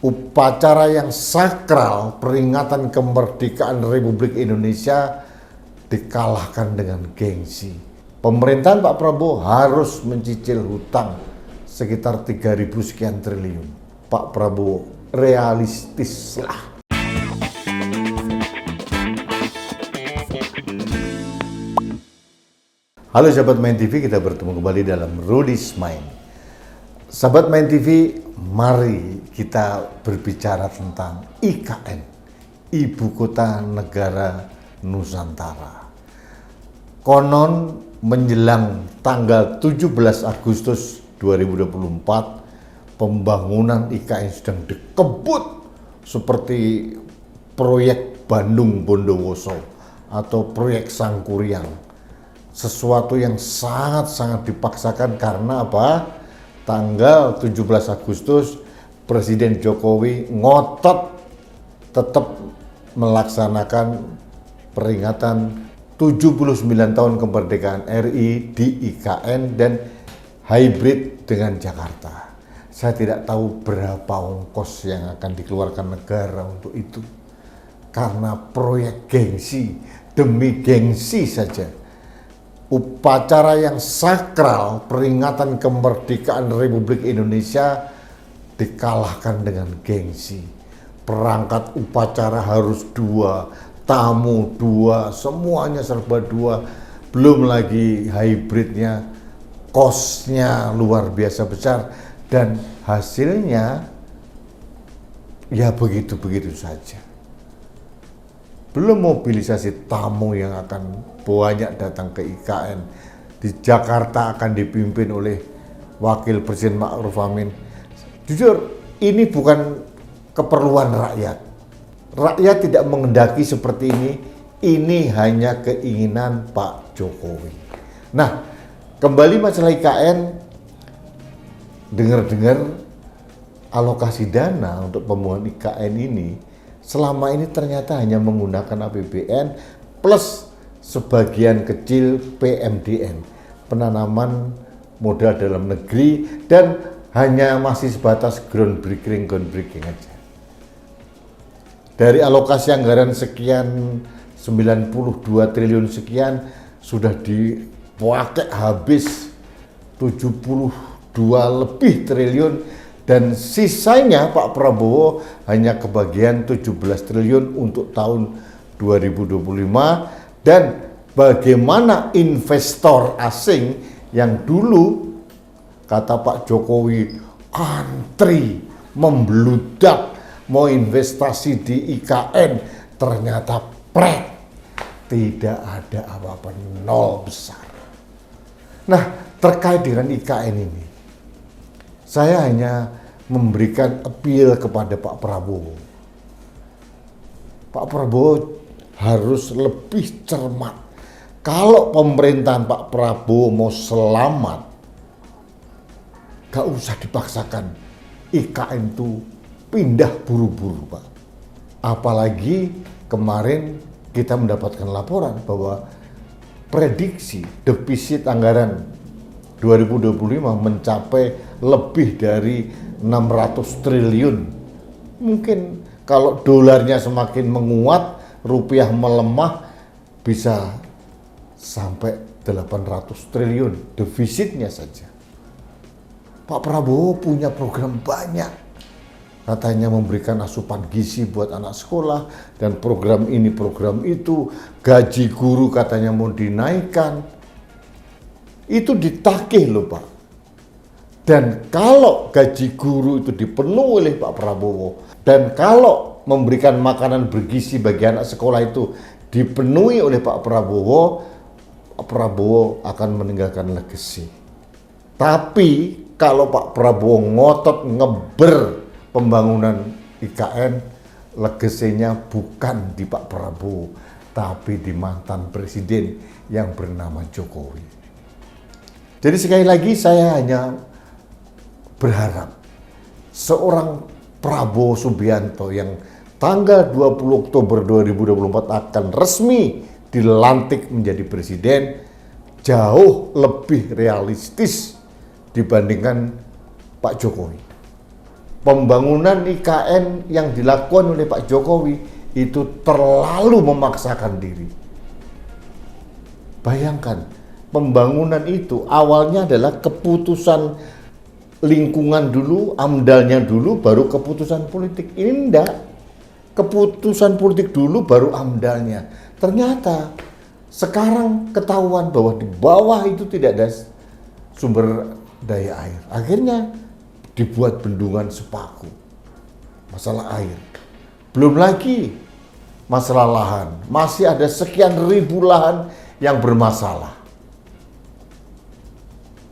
Upacara yang sakral peringatan kemerdekaan Republik Indonesia dikalahkan dengan gengsi. Pemerintahan Pak Prabowo harus mencicil hutang sekitar 3.000 sekian triliun. Pak Prabowo, realistislah. Halo sahabat Main TV, kita bertemu kembali dalam Rudy's Mind. Sahabat Main TV, mari kita berbicara tentang IKN, Ibu Kota Negara Nusantara. Konon menjelang tanggal 17 Agustus 2024, pembangunan IKN sedang dikebut seperti proyek Bandung Bondowoso atau proyek Sangkuriang. Sesuatu yang sangat-sangat dipaksakan karena apa? Tanggal 17 Agustus Presiden Jokowi ngotot tetap melaksanakan peringatan 79 tahun kemerdekaan RI di IKN dan hybrid dengan Jakarta. Saya tidak tahu berapa ongkos yang akan dikeluarkan negara untuk itu. Karena proyek gengsi, demi gengsi saja. Upacara yang sakral peringatan kemerdekaan Republik Indonesia dikalahkan dengan gengsi. Perangkat upacara harus 2, tamu 2, semuanya serba 2. Belum lagi hybridnya, kosnya luar biasa besar dan hasilnya ya begitu-begitu saja. Belum mobilisasi tamu yang akan banyak datang ke IKN. Di Jakarta akan dipimpin oleh Wakil Presiden Ma'ruf Amin. Jujur, ini bukan keperluan rakyat. Rakyat tidak menghendaki seperti ini. Ini hanya keinginan Pak Jokowi. Nah, kembali masalah IKN, dengar-dengar alokasi dana untuk pembangunan IKN ini selama ini ternyata hanya menggunakan APBN plus sebagian kecil PMDN, penanaman modal dalam negeri, dan hanya masih sebatas groundbreaking aja. Dari alokasi anggaran sekian 92 triliun sekian sudah dipakai habis 72 lebih triliun. Dan sisanya Pak Prabowo hanya kebagian 17 triliun untuk tahun 2025. Dan bagaimana investor asing yang dulu kata Pak Jokowi antri, membludak, mau investasi di IKN, ternyata tidak ada apa-apa, nol besar. Nah, terkait dengan IKN ini, saya hanya memberikan appeal kepada Pak Prabowo. Pak Prabowo harus lebih cermat. Kalau pemerintahan Pak Prabowo mau selamat, gak usah dipaksakan IKN itu pindah buru-buru, Pak. Apalagi kemarin kita mendapatkan laporan bahwa prediksi defisit anggaran 2025 mencapai lebih dari 600 triliun. Mungkin kalau dolarnya semakin menguat, rupiah melemah, bisa sampai 800 triliun defisitnya saja. Pak Prabowo punya program banyak. Katanya memberikan asupan gizi buat anak sekolah, dan program ini, program itu, gaji guru katanya mau dinaikkan. Itu ditagih loh Pak. Dan kalau gaji guru itu dipenuhi oleh Pak Prabowo, dan kalau memberikan makanan bergizi bagi anak sekolah itu dipenuhi oleh Pak Prabowo akan meninggalkan legacy. Tapi kalau Pak Prabowo ngotot ngeber pembangunan IKN, legasinya bukan di Pak Prabowo, tapi di mantan presiden yang bernama Jokowi. Jadi sekali lagi saya hanya berharap seorang Prabowo Subianto yang tanggal 20 Oktober 2024 akan resmi dilantik menjadi presiden jauh lebih realistis dibandingkan Pak Jokowi. pembangunan IKN yang dilakukan oleh Pak Jokowi itu terlalu memaksakan diri. Bayangkan, pembangunan itu awalnya adalah keputusan lingkungan dulu, AMDAL-nya dulu, baru keputusan politik. Ini enggak. Keputusan politik dulu, baru AMDAL-nya. Ternyata sekarang ketahuan bahwa di bawah itu tidak ada sumber daya air. Akhirnya dibuat bendungan sepaku. Masalah air. Belum lagi masalah lahan. Masih ada sekian ribu lahan yang bermasalah.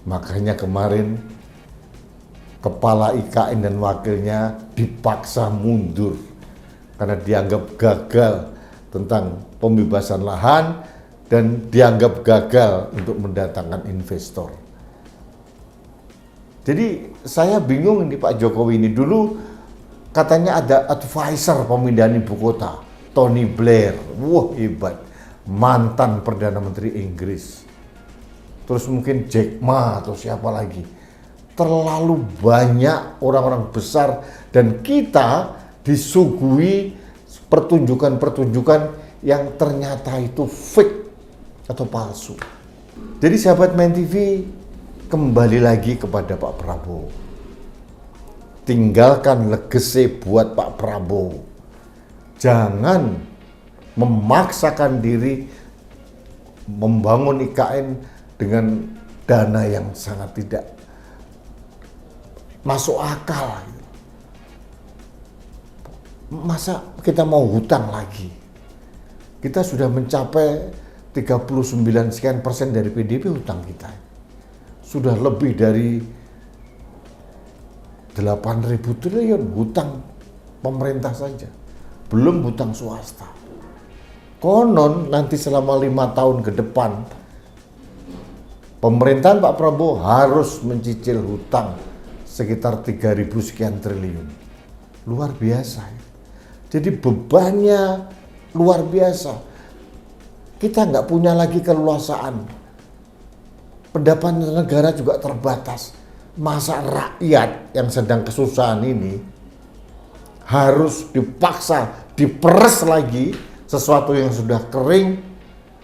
Makanya kemarin kepala IKN dan wakilnya dipaksa mundur karena dianggap gagal tentang pembebasan lahan dan dianggap gagal untuk mendatangkan investor. Jadi saya bingung ini Pak Jokowi ini. Dulu katanya ada advisor pemindahan ibu kota, Tony Blair. Wah, hebat. Mantan Perdana Menteri Inggris. Terus mungkin Jack Ma atau siapa lagi. Terlalu banyak orang-orang besar dan kita disuguhi pertunjukan-pertunjukan yang ternyata itu fake atau palsu. Jadi sahabat Main TV, kembali lagi kepada Pak Prabowo. Tinggalkan legacy buat Pak Prabowo. Jangan memaksakan diri membangun IKN dengan dana yang sangat tidak masuk akal. Masa kita mau hutang lagi? Kita sudah mencapai 39 sekian persen dari PDB hutang kita. Sudah lebih dari 8.000 triliun hutang pemerintah saja. Belum hutang swasta. Konon nanti selama 5 tahun ke depan, pemerintahan Pak Prabowo harus mencicil hutang sekitar 3.000 sekian triliun. Luar biasa. Jadi bebannya luar biasa. Kita nggak punya lagi keleluasaan. Pendapatan negara juga terbatas. Masa rakyat yang sedang kesusahan ini harus dipaksa, diperes lagi sesuatu yang sudah kering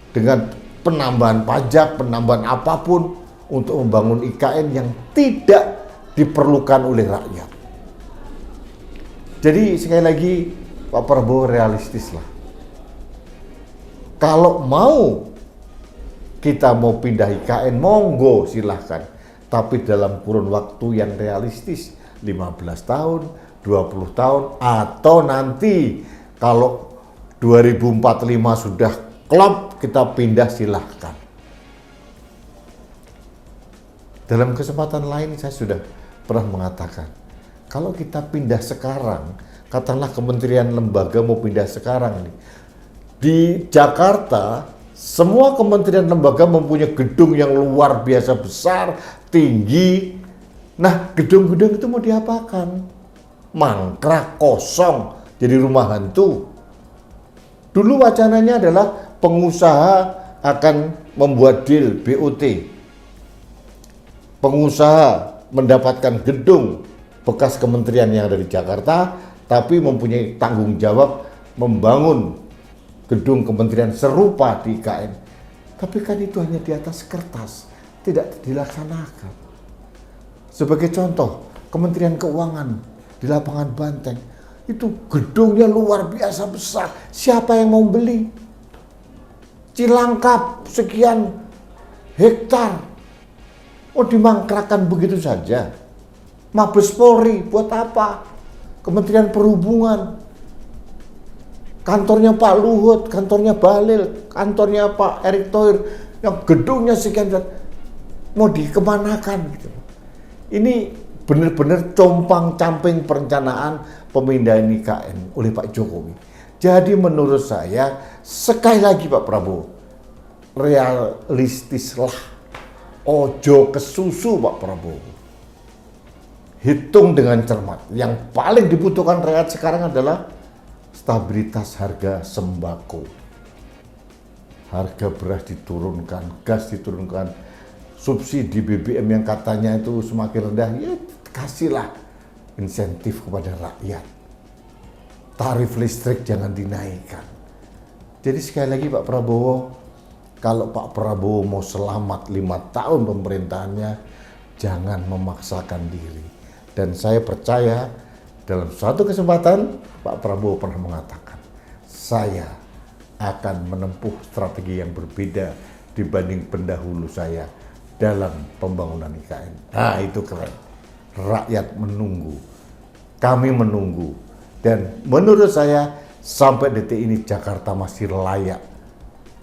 dengan penambahan pajak, penambahan apapun untuk membangun IKN yang tidak diperlukan oleh rakyat. Jadi sekali lagi Pak Prabowo realistis lah. Kalau kita mau pindah IKN, monggo silahkan. Tapi dalam kurun waktu yang realistis, 15 tahun, 20 tahun, atau nanti kalau 2045 sudah klop, kita pindah silahkan. Dalam kesempatan lain saya sudah pernah mengatakan, kalau kita pindah sekarang, katakanlah kementerian lembaga mau pindah sekarang nih, di Jakarta, semua kementerian lembaga mempunyai gedung yang luar biasa besar, tinggi. Nah, gedung-gedung itu mau diapakan? Mangkrak, kosong, jadi rumah hantu. Dulu wacananya adalah pengusaha akan membuat deal BOT. Pengusaha mendapatkan gedung bekas kementerian yang ada di Jakarta, tapi mempunyai tanggung jawab membangun gedung kementerian serupa di IKN. Tapi kan itu hanya di atas kertas, tidak dilaksanakan. Sebagai contoh, Kementerian Keuangan di lapangan Banteng, itu gedungnya luar biasa besar. Siapa yang mau beli? Cilangkap sekian hektar. Oh, dimangkrakan begitu saja. Mabes Polri buat apa? Kementerian Perhubungan, kantornya Pak Luhut, kantornya Bahlil, kantornya Pak Erick Thohir, yang gedungnya sekian, mau dikemanakan gitu. Ini benar-benar compang-camping perencanaan pemindahan IKN oleh Pak Jokowi. Jadi menurut saya, sekali lagi Pak Prabowo, realistislah, ojo kesusu Pak Prabowo. Hitung dengan cermat. Yang paling dibutuhkan rakyat sekarang adalah stabilitas harga sembako. Harga beras diturunkan, gas diturunkan, subsidi BBM yang katanya itu semakin rendah, ya kasihlah insentif kepada rakyat. Tarif listrik jangan dinaikkan. Jadi sekali lagi Pak Prabowo, kalau Pak Prabowo mau selamat 5 tahun pemerintahannya, jangan memaksakan diri. Dan saya percaya dalam suatu kesempatan Pak Prabowo pernah mengatakan, saya akan menempuh strategi yang berbeda dibanding pendahulu saya dalam pembangunan IKN. Nah itu keren. Rakyat menunggu, kami menunggu. Dan menurut saya sampai detik ini Jakarta masih layak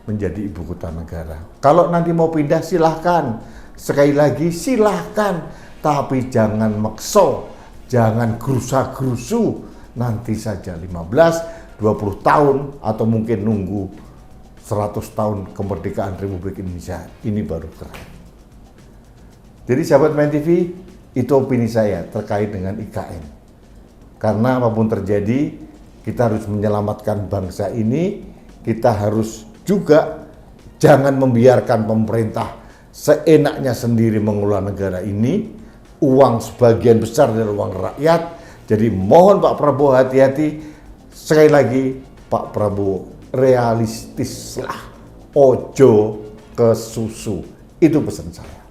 menjadi ibu kota negara. Kalau nanti mau pindah silahkan, sekali lagi silahkan, tapi jangan makso, jangan gerusa-gerusu, nanti saja 15, 20 tahun atau mungkin nunggu 100 tahun kemerdekaan Republik Indonesia, ini baru keren. Jadi sahabat Main TV, itu opini saya terkait dengan IKN. Karena apapun terjadi, kita harus menyelamatkan bangsa ini, kita harus juga jangan membiarkan pemerintah seenaknya sendiri mengelola negara ini, uang sebagian besar dari uang rakyat. Jadi mohon Pak Prabowo hati-hati, sekali lagi Pak Prabowo realistislah, ojo ke susu, itu pesan saya.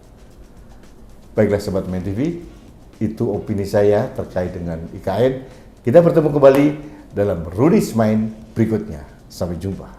Baiklah Sobat Main TV, itu opini saya terkait dengan IKN. Kita bertemu kembali dalam Rudy's Mind berikutnya. Sampai jumpa.